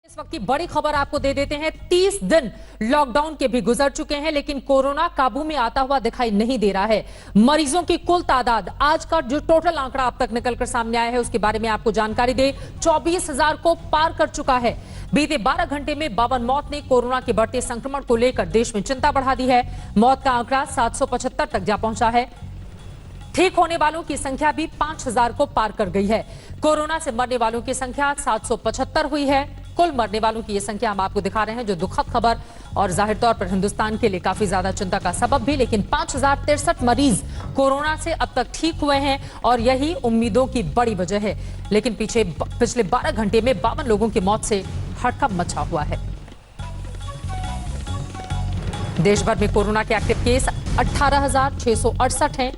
इस वक्त की बड़ी खबर आपको दे देते हैं। 30 दिन लॉकडाउन के भी गुजर चुके हैं, लेकिन कोरोना काबू में आता हुआ दिखाई नहीं दे रहा है। मरीजों की कुल तादाद, आज का जो टोटल आंकड़ा अब तक निकलकर सामने आया है, उसके बारे में आपको जानकारी दे, 24,000 को पार कर चुका है। बीते 12 घंटे में 52 मौत ने कोरोना के बढ़ते संक्रमण को लेकर देश में चिंता बढ़ा दी है। मौत का आंकड़ा 775 तक जा पहुंचा है। ठीक होने वालों की संख्या भी 5,000 को पार कर गई है। कोरोना से मरने वालों की संख्या 775 हुई है। कुल मरने वालों की ये संख्या हम आपको दिखा रहे हैं, जो दुखद खबर और जाहिर तौर पर हिंदुस्तान के लिए काफी ज्यादा चिंता का सबब भी। लेकिन 5,063 मरीज कोरोना से अब तक ठीक हुए हैं और यही उम्मीदों की बड़ी वजह है। लेकिन पिछले 12 घंटे में 52 लोगों की मौत से हड़कंप मचा हुआ है। देश भर में कोरोना के एक्टिव केस 18,668 हैं,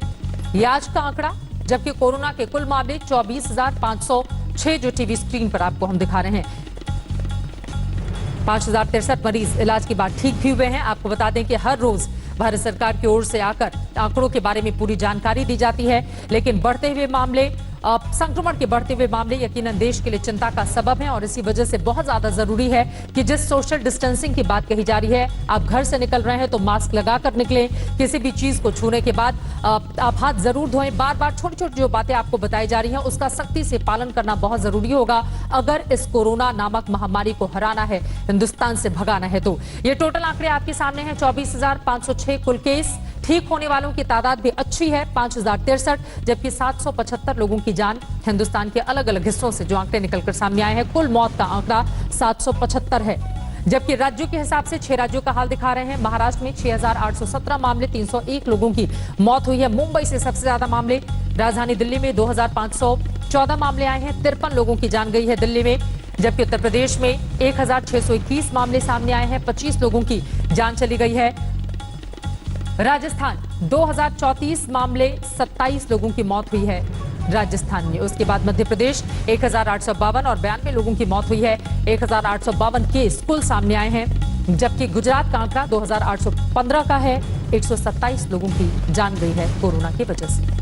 ये आज का आंकड़ा। जबकि कोरोना के कुल मामले 24,506 जो टीवी स्क्रीन पर आपको हम दिखा रहे हैं। 5,063 मरीज इलाज के बाद ठीक भी हुए हैं। आपको बता दें कि हर रोज भारत सरकार की ओर से आकर आंकड़ों के बारे में पूरी जानकारी दी जाती है, लेकिन बढ़ते हुए मामले, संक्रमण के बढ़ते हुए मामले यकीनन देश के लिए चिंता का सबब है। और इसी वजह से बहुत ज्यादा जरूरी है कि जिस सोशल डिस्टेंसिंग की बात कही जा रही है, आप घर से निकल रहे हैं तो मास्क लगाकर निकलें। किसी भी चीज को छूने के बाद आप हाथ जरूर धोएं। बार बार छोटी छोटी जो बातें आपको बताई जा रही हैं, उसका सख्ती से पालन करना बहुत जरूरी होगा अगर इस कोरोना नामक महामारी को हराना है, हिंदुस्तान से भगाना है। तो ये टोटल आंकड़े आपके सामने हैं। 24,506 कुल केस, ठीक होने वालों की तादाद भी अच्छी है 5,063, जबकि 775 लोगों की जान हिंदुस्तान के अलग अलग हिस्सों से जो आंकड़े निकलकर सामने आए हैं। कुल मौत का आंकड़ा 775 है। जबकि राज्यों के हिसाब से 6 राज्यों का हाल दिखा रहे हैं। महाराष्ट्र में 6,817 मामले, 301 लोगों की मौत हुई है। मुंबई से सबसे ज्यादा मामले, राजधानी दिल्ली में 2,514 मामले आए हैं, 53 लोगों की जान गई है दिल्ली में। जबकि उत्तर प्रदेश में 1,621 मामले सामने आए हैं, 25 लोगों की जान चली गई है। राजस्थान 2,034 मामले, 27 लोगों की मौत हुई है राजस्थान में। उसके बाद मध्य प्रदेश 1,852 और 92 लोगों की मौत हुई है। 1,852 केस कुल सामने आए हैं। जबकि गुजरात का आंकड़ा 2,815 का है, 127 लोगों की जान गई है कोरोना की वजह से।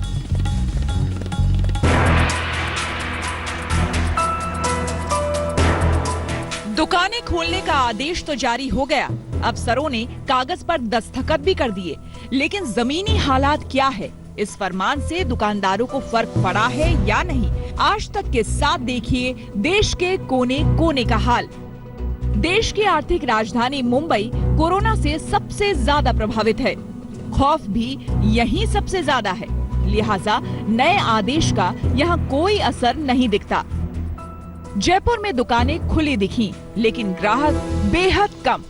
दुकानें खोलने का आदेश तो जारी हो गया, अफसरों ने कागज पर दस्तखत भी कर दिए, लेकिन जमीनी हालात क्या है, इस फरमान से दुकानदारों को फर्क पड़ा है या नहीं? आज तक के साथ देखिए देश के कोने कोने का हाल। देश की आर्थिक राजधानी मुंबई कोरोना से सबसे ज्यादा प्रभावित है। खौफ भी यहीं सबसे ज्यादा है, लिहाजा नए आदेश का यहाँ कोई असर नहीं दिखता। जयपुर में दुकानें खुली दिखी, लेकिन ग्राहक बेहद कम।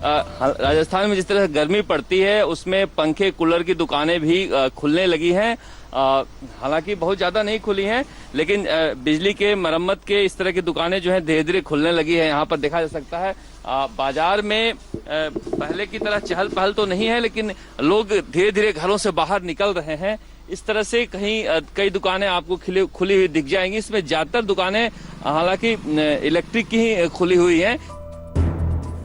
राजस्थान में जिस तरह से गर्मी पड़ती है, उसमें पंखे कूलर की दुकानें भी खुलने लगी हैं। हालांकि बहुत ज्यादा नहीं खुली हैं, लेकिन बिजली के मरम्मत के इस तरह की दुकानें जो है धीरे धीरे खुलने लगी है। यहाँ पर देखा जा सकता है बाजार में पहले की तरह चहल पहल तो नहीं है, लेकिन लोग धीरे धीरे घरों से बाहर निकल रहे हैं। इस तरह से कई दुकानें आपको खुली हुई दिख जाएंगी। इसमें ज्यादातर दुकानें हालांकि इलेक्ट्रिक की ही खुली हुई हैं।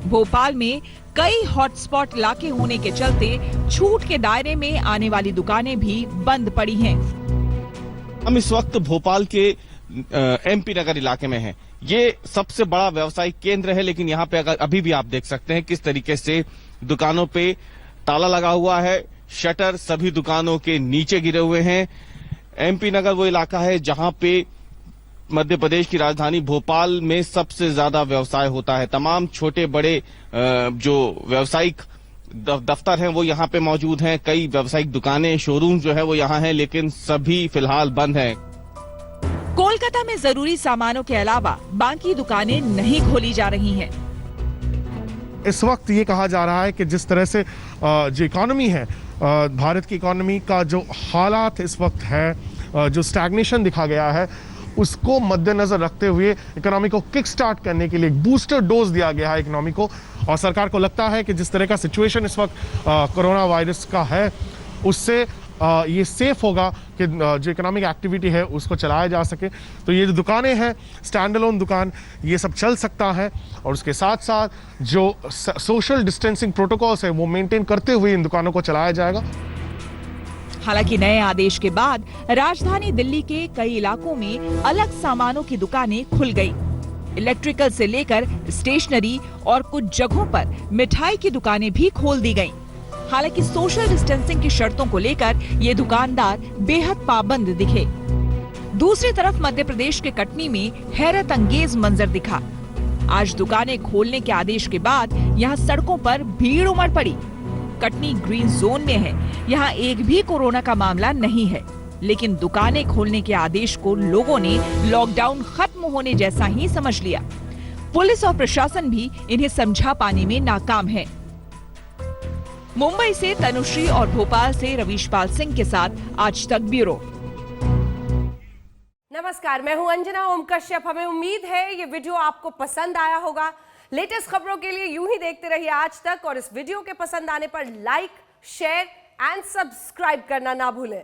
भोपाल में कई हॉटस्पॉट इलाके होने के चलते छूट के दायरे में आने वाली दुकानें भी बंद पड़ी हैं। हम इस वक्त भोपाल के एमपी नगर इलाके में हैं। ये सबसे बड़ा व्यावसायिक केंद्र है, लेकिन यहाँ पे अभी भी आप देख सकते हैं किस तरीके से दुकानों पे ताला लगा हुआ है। शटर सभी दुकानों के नीचे गिरे हुए हैं। एमपी नगर वो इलाका है जहां पे मध्य प्रदेश की राजधानी भोपाल में सबसे ज्यादा व्यवसाय होता है। तमाम छोटे बड़े जो व्यावसायिक दफ्तर हैं वो यहाँ पे मौजूद हैं। कई व्यावसायिक दुकानें, शोरूम जो है वो यहाँ हैं, लेकिन सभी फिलहाल बंद हैं। कोलकाता में जरूरी सामानों के अलावा बाकी दुकानें नहीं खोली जा रही हैं। इस वक्त ये कहा जा रहा है कि जिस तरह से जो इकोनॉमी है, भारत की इकोनॉमी का जो हालात इस वक्त है, जो स्टैग्नेशन दिखा गया है, उसको मद्देनजर रखते हुए इकोनॉमी को किक स्टार्ट करने के लिए एक बूस्टर डोज दिया गया है इकोनॉमी को। और सरकार को लगता है कि जिस तरह का सिचुएशन इस वक्त कोरोना वायरस का है, उससे ये सेफ होगा कि जो इकोनॉमिक एक्टिविटी है उसको चलाया जा सके। तो ये जो दुकानें हैं, स्टैंड अलोन दुकान, ये सब चल सकता है। और उसके साथ साथ जो सोशल डिस्टेंसिंग प्रोटोकॉल्स है वो मेंटेन करते हुए इन दुकानों को चलाया जाएगा। हालांकि नए आदेश के बाद राजधानी दिल्ली के कई इलाकों में अलग सामानों की दुकानें खुल गई। इलेक्ट्रिकल से लेकर स्टेशनरी और कुछ जगहों पर मिठाई की दुकानें भी खोल दी गईं। हालांकि सोशल डिस्टेंसिंग की शर्तों को लेकर ये दुकानदार बेहद पाबंद दिखे। दूसरी तरफ मध्य प्रदेश के कटनी में हैरत अंगेज मंजर दिखा। आज दुकानें खोलने के आदेश के बाद यहाँ सड़कों पर भीड़ उमड़ पड़ी। कटनी ग्रीन जोन में है, यहाँ एक भी कोरोना का मामला नहीं है, लेकिन दुकानें खोलने के आदेश को लोगों ने लॉकडाउन खत्म होने जैसा ही समझ लिया। पुलिस और प्रशासन भी इन्हें समझा पाने में नाकाम है। मुंबई से तनुश्री और भोपाल से रवीशपाल सिंह के साथ आज तक ब्यूरो। नमस्कार, मैं हूं अंजना ओम कश्यप। हमें उम्मीद है ये वीडियो आपको पसंद आया होगा। लेटेस्ट खबरों के लिए यूं ही देखते रहिए आज तक, और इस वीडियो के पसंद आने पर लाइक, शेयर एंड सब्सक्राइब करना ना भूलें।